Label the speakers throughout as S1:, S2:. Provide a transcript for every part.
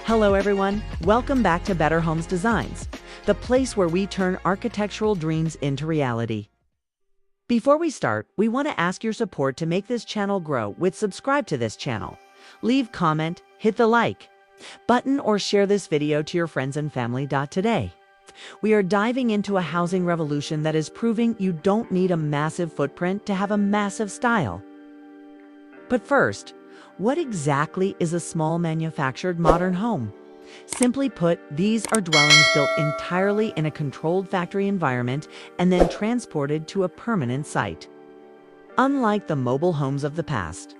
S1: Hello everyone, welcome back to Better Homes Designs, the place where we turn architectural dreams into reality. Before we start, we want to ask your support to make this channel grow with subscribe to this channel. Leave comment, hit the like button or share this video to your friends and family. Today, we are diving into a housing revolution that is proving you don't need a massive footprint to have a massive style. But first, what exactly is a small manufactured modern home? Simply put, these are dwellings built entirely in a controlled factory environment and then transported to a permanent site. Unlike the mobile homes of the past,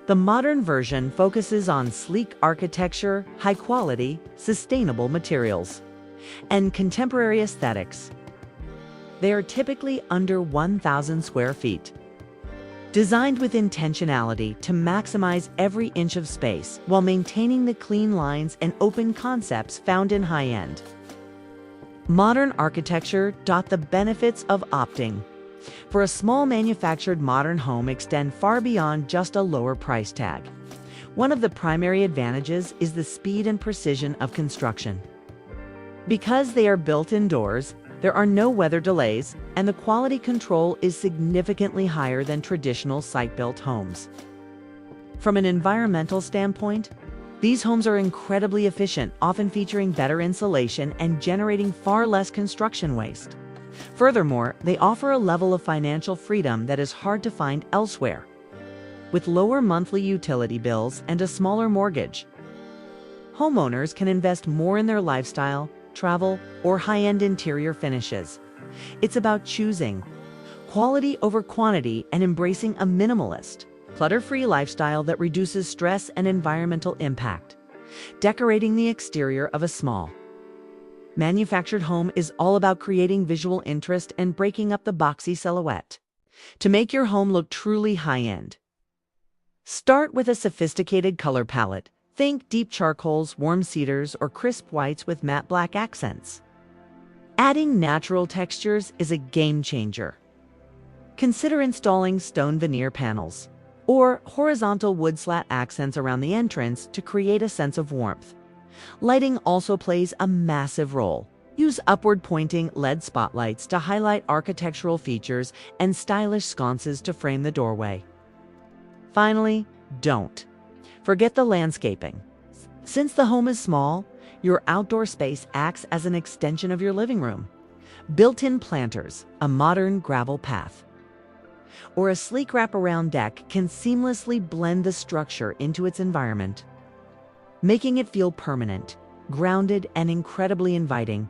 S1: the modern version focuses on sleek architecture, high quality, sustainable materials, and contemporary aesthetics. They are typically under 1,000 square feet. Designed with intentionality to maximize every inch of space while maintaining the clean lines and open concepts found in high-end modern architecture. The benefits of opting for a small manufactured modern home extend far beyond just a lower price tag. One of the primary advantages is the speed and precision of construction. Because they are built indoors, there are no weather delays, and the quality control is significantly higher than traditional site-built homes. From an environmental standpoint, these homes are incredibly efficient, often featuring better insulation and generating far less construction waste. Furthermore, they offer a level of financial freedom that is hard to find elsewhere. With lower monthly utility bills and a smaller mortgage, homeowners can invest more in their lifestyle, travel, or high-end interior finishes. It's about choosing quality over quantity and embracing a minimalist, clutter-free lifestyle that reduces stress and environmental impact. Decorating the exterior of a small manufactured home is all about creating visual interest and breaking up the boxy silhouette to make your home look truly high-end. Start with a sophisticated color palette. Think deep charcoals, warm cedars, or crisp whites with matte black accents. Adding natural textures is a game changer. Consider installing stone veneer panels or horizontal wood slat accents around the entrance to create a sense of warmth. Lighting also plays a massive role. Use upward-pointing LED spotlights to highlight architectural features and stylish sconces to frame the doorway. Finally, don't forget the landscaping. Since the home is small, your outdoor space acts as an extension of your living room. Built-in planters, a modern gravel path, or a sleek wraparound deck can seamlessly blend the structure into its environment, making it feel permanent, grounded, and incredibly inviting.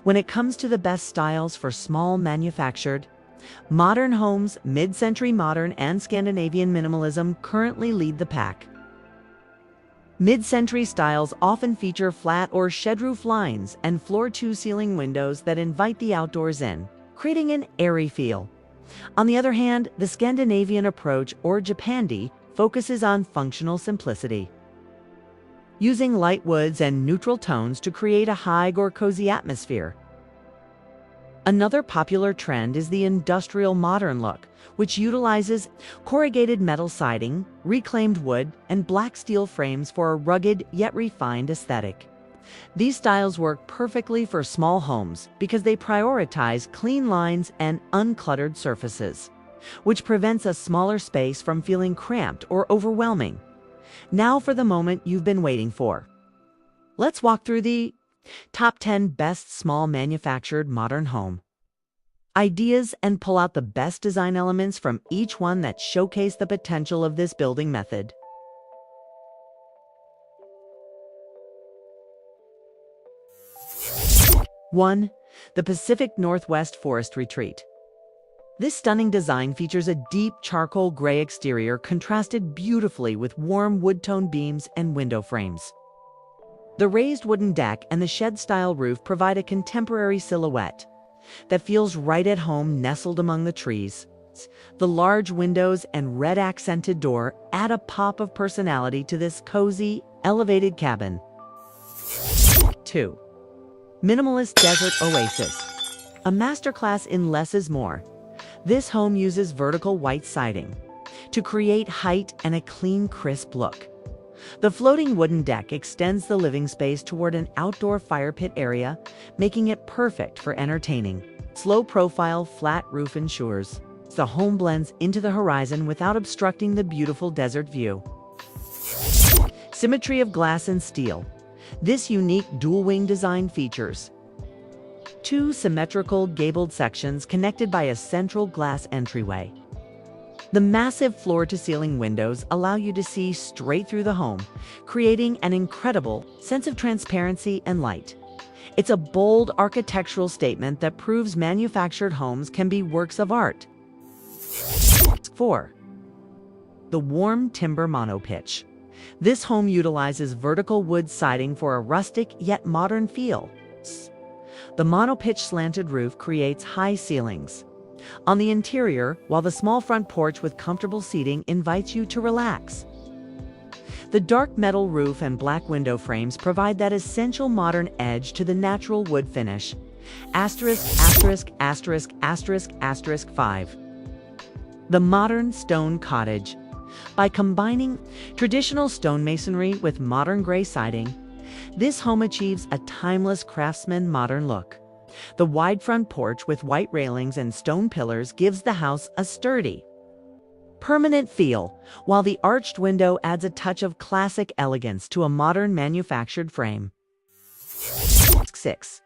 S1: When it comes to the best styles for small manufactured modern homes, mid-century modern and Scandinavian minimalism currently lead the pack. Mid-century styles often feature flat or shed roof lines and floor-to-ceiling windows that invite the outdoors in, creating an airy feel. On the other hand, the Scandinavian approach, or Japandi, focuses on functional simplicity, using light woods and neutral tones to create a high or cozy atmosphere. Another popular trend is the industrial modern look, which utilizes corrugated metal siding, reclaimed wood, and black steel frames for a rugged yet refined aesthetic. These styles work perfectly for small homes because they prioritize clean lines and uncluttered surfaces, which prevents a smaller space from feeling cramped or overwhelming. Now for the moment you've been waiting for. Let's walk through the top 10 best small manufactured modern home ideas and pull out the best design elements from each one that showcase the potential of this building method. One, the Pacific Northwest Forest Retreat. This stunning design features a deep charcoal gray exterior contrasted beautifully with warm wood-tone beams and window frames. The raised wooden deck and the shed-style roof provide a contemporary silhouette that feels right at home nestled among the trees. The large windows and red accented door add a pop of personality to this cozy, elevated cabin. 2. Minimalist Desert Oasis. A masterclass in less is more. This home uses vertical white siding to create height and a clean, crisp look. The floating wooden deck extends the living space toward an outdoor fire pit area, making it perfect for entertaining. Low-profile, flat roof ensures the home blends into the horizon without obstructing the beautiful desert view. Symmetry of glass and steel. This unique dual-wing design features two symmetrical gabled sections connected by a central glass entryway. The massive floor-to-ceiling windows allow you to see straight through the home, creating an incredible sense of transparency and light. It's a bold architectural statement that proves manufactured homes can be works of art. 4. The warm timber monopitch. This home utilizes vertical wood siding for a rustic yet modern feel. The monopitch slanted roof creates high ceilings on the interior, while the small front porch with comfortable seating invites you to relax. The dark metal roof and black window frames provide that essential modern edge to the natural wood finish. Asterisk, asterisk, asterisk, asterisk, asterisk 5. The modern stone cottage. By combining traditional stonemasonry with modern gray siding, this home achieves a timeless craftsman modern look. The wide front porch with white railings and stone pillars gives the house a sturdy, permanent feel, while the arched window adds a touch of classic elegance to a modern manufactured frame. 6.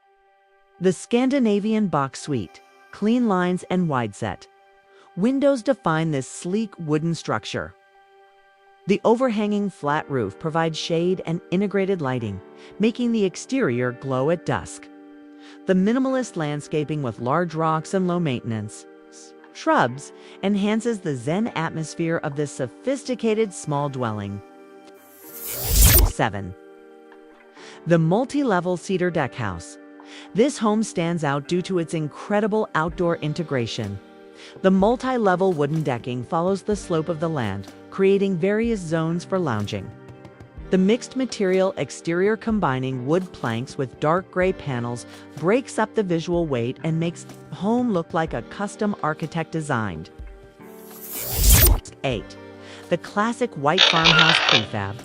S1: The Scandinavian box suite. Clean lines and wide set windows define this sleek wooden structure. The overhanging flat roof provides shade and integrated lighting, making the exterior glow at dusk. The minimalist landscaping with large rocks and low-maintenance shrubs enhances the zen atmosphere of this sophisticated small dwelling. 7. The multi-level cedar deck house. This home stands out due to its incredible outdoor integration. The multi-level wooden decking follows the slope of the land, creating various zones for lounging. The mixed material exterior combining wood planks with dark gray panels breaks up the visual weight and makes the home look like a custom architect designed. 8. The classic white farmhouse prefab.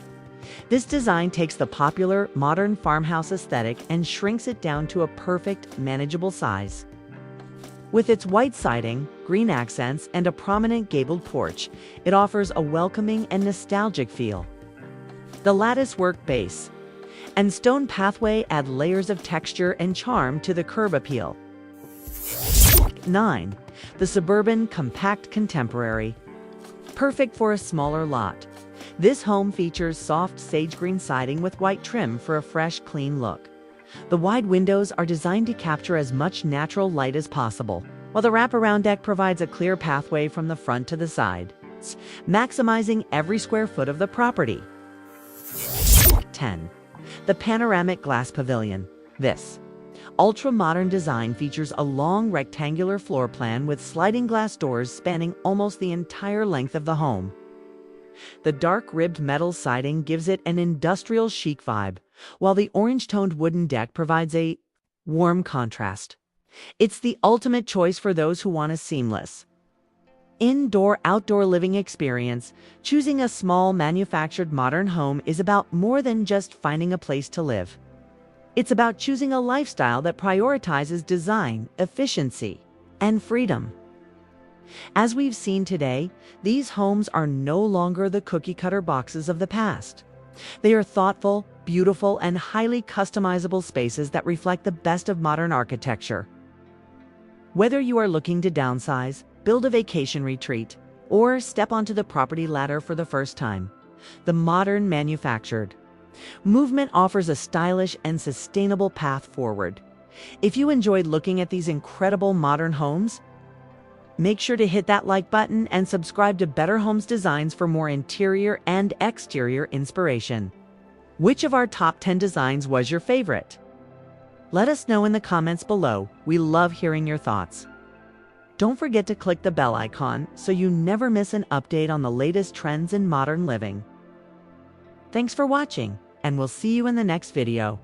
S1: This design takes the popular modern farmhouse aesthetic and shrinks it down to a perfect, manageable size. With its white siding, green accents, and a prominent gabled porch, it offers a welcoming and nostalgic feel. The lattice-work base and stone pathway add layers of texture and charm to the curb appeal. 9. The suburban compact contemporary. Perfect for a smaller lot. This home features soft sage green siding with white trim for a fresh, clean look. The wide windows are designed to capture as much natural light as possible, while the wraparound deck provides a clear pathway from the front to the side, maximizing every square foot of the property. 10. The panoramic glass pavilion. This ultra-modern design features a long rectangular floor plan with sliding glass doors spanning almost the entire length of the home. The dark ribbed metal siding gives it an industrial chic vibe, while the orange-toned wooden deck provides a warm contrast. It's the ultimate choice for those who want a seamless indoor-outdoor living experience. Choosing a small manufactured modern home is about more than just finding a place to live. It's about choosing a lifestyle that prioritizes design, efficiency, and freedom. As we've seen today, these homes are no longer the cookie-cutter boxes of the past. They are thoughtful, beautiful, and highly customizable spaces that reflect the best of modern architecture. Whether you are looking to downsize, build a vacation retreat, or step onto the property ladder for the first time, the modern manufactured movement offers a stylish and sustainable path forward. If you enjoyed looking at these incredible modern homes, make sure to hit that like button and subscribe to Better Homes Designs for more interior and exterior inspiration. Which of our top 10 designs was your favorite? Let us know in the comments below. We love hearing your thoughts. Don't forget to click the bell icon so you never miss an update on the latest trends in modern living. Thanks for watching, and we'll see you in the next video.